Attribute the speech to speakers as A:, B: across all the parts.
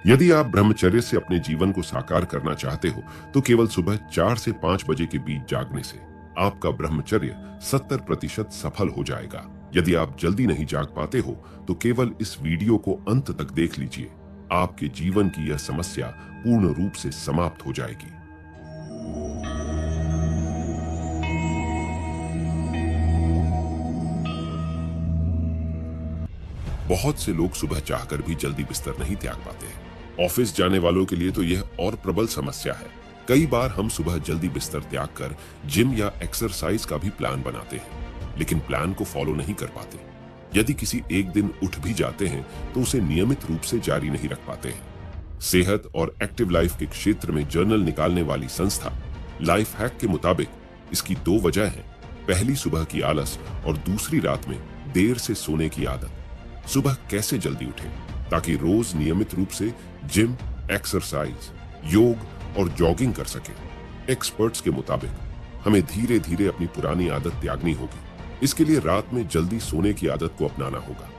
A: यदि आप ब्रह्मचर्य से अपने जीवन को साकार करना चाहते हो तो केवल सुबह 4 से 5 बजे के बीच जागने से आपका ब्रह्मचर्य 70% सफल हो जाएगा। यदि आप जल्दी नहीं जाग पाते हो तो केवल इस वीडियो को अंत तक देख लीजिए। आपके जीवन की यह समस्या पूर्ण रूप से समाप्त हो जाएगी। बहुत से लोग सुबह चाहकर भी जल्दी बिस्तर नहीं त्याग पाते हैं। ऑफिस जाने वालों के लिए तो यह और प्रबल समस्या है। कई बार हम सुबह जल्दी बिस्तर त्याग कर जिम या एक्सरसाइज का भी प्लान बनाते हैं, लेकिन प्लान को फॉलो नहीं कर पाते। यदि किसी एक दिन उठ भी जाते हैं तो उसे नियमित रूप से जारी नहीं रख पाते हैं। सेहत और एक्टिव लाइफ के क्षेत्र में जर्नल निकालने वाली संस्था लाइफ हैक के मुताबिक इसकी 2 वजह हैं। पहली सुबह की आलस और दूसरी रात में देर से सोने की आदत। सुबह कैसे जल्दी उठें ताकि रोज नियमित रूप से जिम, एक्सरसाइज, योग और जॉगिंग कर सकें। एक्सपर्ट्स के मुताबिक हमें धीरे धीरे अपनी पुरानी आदत त्यागनी होगी। इसके लिए रात में जल्दी सोने की आदत को अपनाना होगा।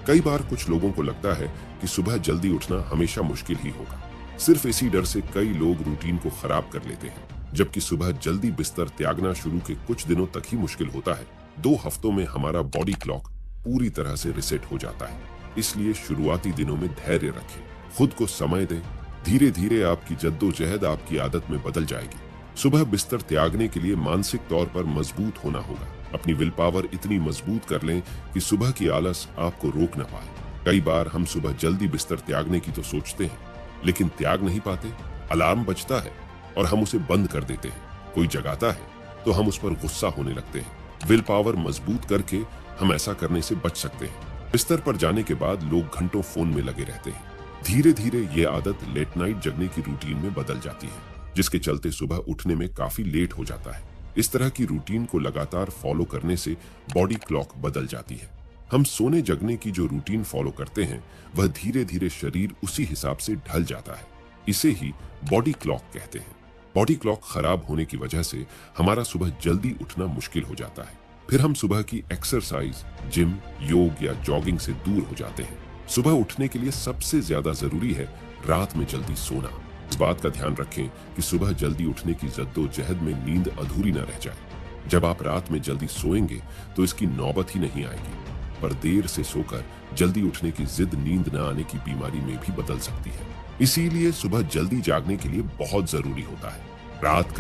A: कई बार कुछ लोगों को लगता है कि सुबह जल्दी उठना हमेशा मुश्किल ही होगा। सिर्फ इसी डर से कई लोग रूटीन को खराब कर लेते हैं, जबकि सुबह जल्दी बिस्तर त्यागना शुरू के कुछ दिनों तक ही मुश्किल होता है। 2 हफ्तों में हमारा बॉडी क्लॉक पूरी तरह से रिसेट हो जाता है। इसलिए शुरुआती दिनों में धैर्य रखें, खुद को समय दें। धीरे धीरे आपकी जद्दोजहद आपकी आदत में बदल जाएगी। सुबह बिस्तर त्यागने के लिए मानसिक तौर पर मजबूत होना होगा। अपनी विल पावर इतनी मजबूत कर लें कि सुबह की आलस आपको रोक न पाए। कई बार हम सुबह जल्दी बिस्तर त्यागने की तो सोचते हैं, लेकिन त्याग नहीं पाते। अलार्म बजता है और हम उसे बंद कर देते हैं। कोई जगाता है तो हम उस पर गुस्सा होने लगते हैं। विल पावर मजबूत करके हम ऐसा करने से बच सकते हैं। बिस्तर पर जाने के बाद लोग घंटों फोन में लगे रहते हैं। धीरे धीरे ये आदत लेट नाइट जगने की रूटीन में बदल जाती है, जिसके चलते सुबह उठने में काफी लेट हो जाता है। इस तरह की रूटीन को लगातार फॉलो करने से बॉडी क्लॉक बदल जाती है। हम सोने जगने की जो रूटीन फॉलो करते हैं वह धीरे धीरे शरीर उसी हिसाब से ढल जाता है। इसे ही बॉडी क्लॉक कहते हैं। बॉडी क्लॉक खराब होने की वजह से हमारा सुबह जल्दी उठना मुश्किल हो जाता है। फिर हम सुबह की एक्सरसाइज, जिम, योग या जॉगिंग से दूर हो जाते हैं। सुबह उठने के लिए सबसे ज्यादा जरूरी है रात में जल्दी सोना। इस बात का ध्यान रखें कि सुबह जल्दी उठने की जद्दोजहद में नींद अधूरी न रह जाए। जब आप रात में जल्दी सोएंगे तो इसकी नौबत ही नहीं आएगी, पर देर से सोकर जल्दी उठने की जिद नींद न आने की बीमारी में भी बदल सकती है। इसीलिए सुबह जल्दी जागने के लिए बहुत जरूरी होता है रात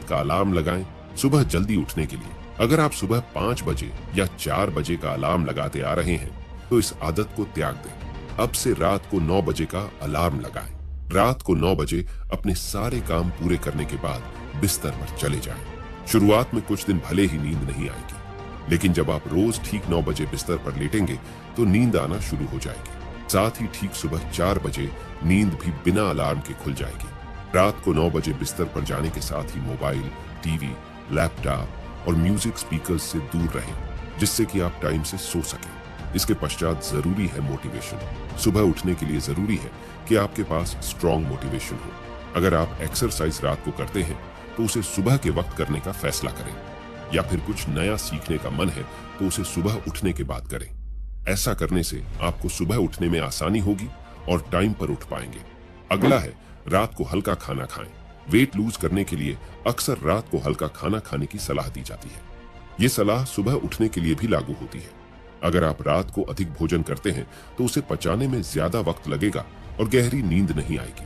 A: का अलार्म लगाएं सुबह जल्दी उठने के लिए। अगर आप सुबह 5 बजे या 4 बजे का अलार्म लगाते आ रहे हैं तो इस आदत को त्याग दें। अब से रात को 9 बजे का अलार्म लगाएं। रात को 9 बजे अपने सारे काम पूरे करने के बाद बिस्तर पर चले जाएं। शुरुआत में कुछ दिन भले ही नींद नहीं आएगी, लेकिन जब आप रोज ठीक 9 बजे बिस्तर पर लेटेंगे तो नींद आना शुरू हो जाएगी। साथ ही ठीक सुबह 4 बजे नींद भी बिना अलार्म के खुल जाएगी। रात को 9 बजे बिस्तर पर जाने के साथ ही मोबाइल, टीवी, लैपटॉप और म्यूजिक स्पीकर्स से दूर रहें, जिससे कि आप टाइम से सो सकें। इसके पश्चात जरूरी है मोटिवेशन। सुबह उठने के लिए जरूरी है कि आपके पास स्ट्रॉन्ग मोटिवेशन हो। अगर आप एक्सरसाइज रात को करते हैं तो उसे सुबह के वक्त करने का फैसला करें, या फिर कुछ नया सीखने का मन है तो उसे सुबह उठने के बाद करें। ऐसा करने से आपको सुबह उठने में आसानी होगी और टाइम पर उठ पाएंगे। अगला है रात को हल्का खाना खाएं। वेट लूज करने के लिए अक्सर रात को हल्का खाना खाने की सलाह दी जाती है। ये सलाह सुबह उठने के लिए भी लागू होती है। अगर आप रात को अधिक भोजन करते हैं तो उसे पचाने में ज्यादा वक्त लगेगा और गहरी नींद नहीं आएगी,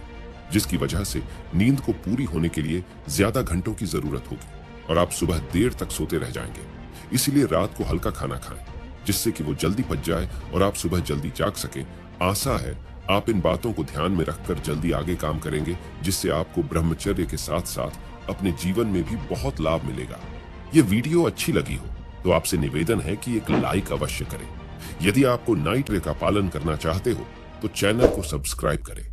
A: जिसकी वजह से नींद को पूरी होने के लिए ज्यादा घंटों की जरूरत होगी और आप सुबह देर तक सोते रह जाएंगे। इसीलिए रात को हल्का खाना खाएं, जिससे कि वो जल्दी पच जाए और आप सुबह जल्दी जाग सकें। आशा है आप इन बातों को ध्यान में रखकर जल्दी आगे काम करेंगे, जिससे आपको ब्रह्मचर्य के साथ साथ अपने जीवन में भी बहुत लाभ मिलेगा। ये वीडियो अच्छी लगी हो तो आपसे निवेदन है कि एक लाइक अवश्य करें। यदि आपको नाइट रे का पालन करना चाहते हो तो चैनल को सब्सक्राइब करें।